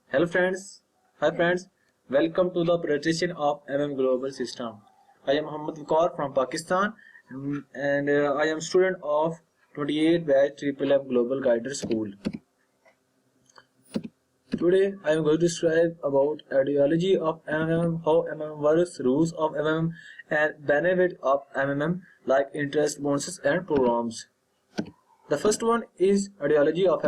Hello friends, hi friends, welcome to the presentation of Global System. I am Muhammad Waqar from Pakistan and I am student of 28 batch Triple Global Guider School. Today I am going to describe about ideology of how works, rules of and benefit of like interest, bonuses and programs. The first one is ideology of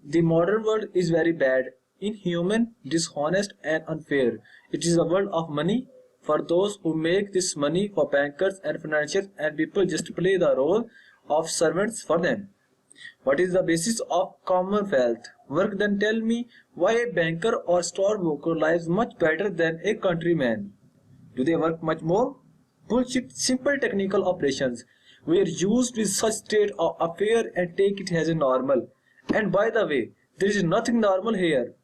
The modern world is very bad, inhuman, dishonest and unfair. It is a world of money for those who make this money for bankers and financiers, and people just play the role of servants for them. What is the basis of commonwealth? Work, then tell me why a banker or storebrooker lives much better than a countryman. Do they work much more? Bullshit, simple technical operations. We are used with such state of affair and take it as a normal. And by the way, there is nothing normal here.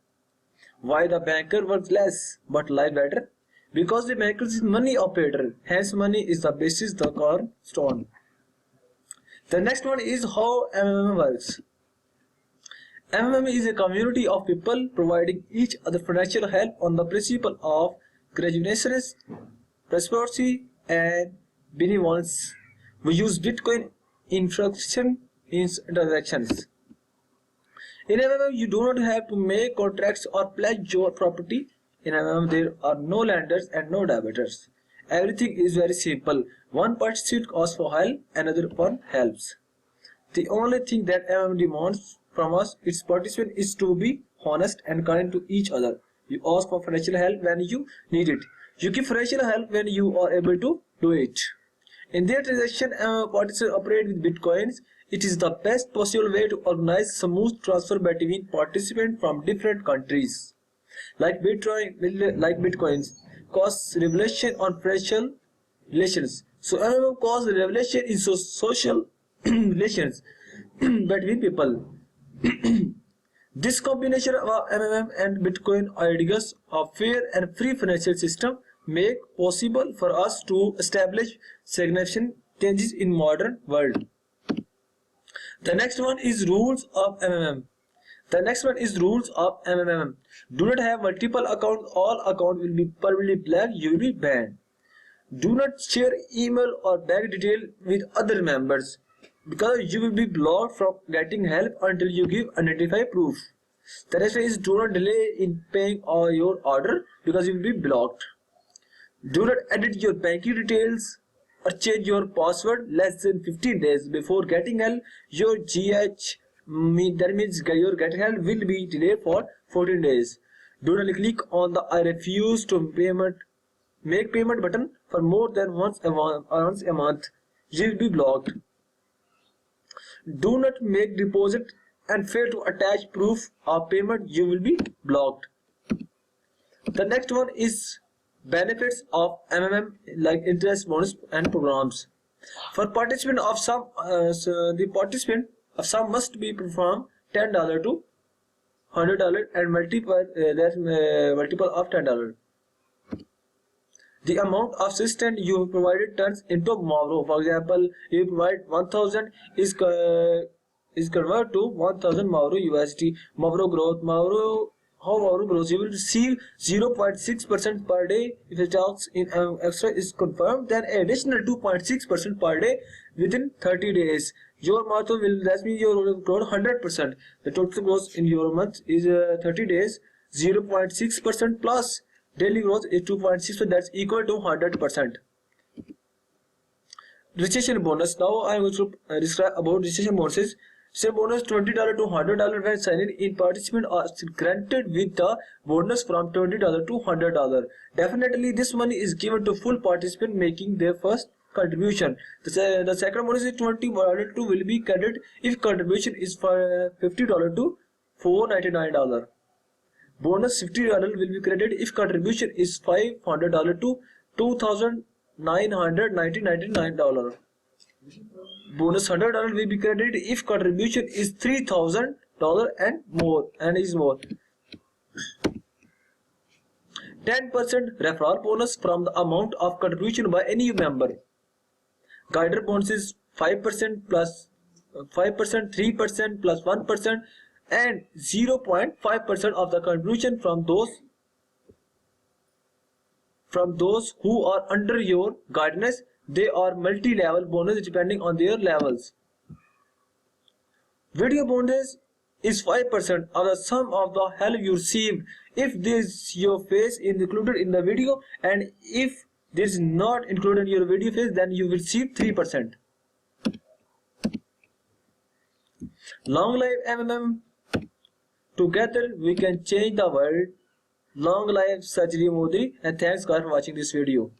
Why the banker works less but lives better? Because the banker is money operator, hence money is the basis, the cornerstone. The next one is how works. is a community of people providing each other financial help on the principle of graduations, prosperity and benevolence. We use Bitcoin infraction in transactions. In you do not have to make contracts or pledge your property. In there are no lenders and no debtors. Everything is very simple. One participant asks for help, another one helps. The only thing that demands from us, its participant, is to be honest and kind to each other. You ask for financial help when you need it. You give financial help when you are able to do it. In their transaction, participants operate with bitcoins. It is the best possible way to organize smooth transfer between participants from different countries. Like bitcoins cause revelation on financial relations. So cause revelation in social relations between people. This combination of and Bitcoin ideas of fair and free financial system make possible for us to establish significant changes in modern world. The next one is rules of The next one is rules of Do not have multiple accounts. All accounts will be permanently blacked. You will be banned. Do not share email or bank detail with other members, because you will be blocked from getting help until you give identify proof. The next one is do not delay in paying your order, because you will be blocked. Do not edit your banking details or change your password less than 15 days before getting help. Your that means your getting help will be delayed for 14 days. Do not click on the I refuse to make payment button for more than once a month. You will be blocked. Do not make deposit and fail to attach proof of payment. You will be blocked. The next one is benefits of like interest, bonus and programs. For participant of some, the participant of some must be from $10 to $100 and multiple of $10. The amount of assistance you provided turns into Mavro. For example, you provide 1000 is converted to 1000 Mavro USD. Mavro growth, how Mavro grows, you will receive 0.6% per day. If the tax in extra is confirmed, then additional 2.6% per day within 30 days. Your Mavro will, that means your growth 100%. The total growth in your month is 30 days, 0.6% plus daily growth is 2.6, so that's equal to 100%. Registration bonus. Now I am going to describe about registration bonuses. Say bonus $20 to $100 when signed in. Participant are granted with the bonus from $20 to $100. Definitely this money is given to full participant making their first contribution. The second bonus is $20 to will be credited if contribution is for $50 to $499. Bonus $50 will be credited if contribution is $500 to $2,999. Bonus $100 will be credited if contribution is $3,000 and more and is more. 10% referral bonus from the amount of contribution by any member. Guider bonus is 5% plus 5%, 3% plus 1%, and 0.5% of the contribution from those who are under your guidance. They are multi-level bonus depending on their levels. Video bonus is 5% of the sum of the help you receive if this your face is included in the video, and if this is not included in your video face, then you will receive 3%. Long live MMM. Together we can change the world. Long live Sajri Modi, and thanks guys for watching this video.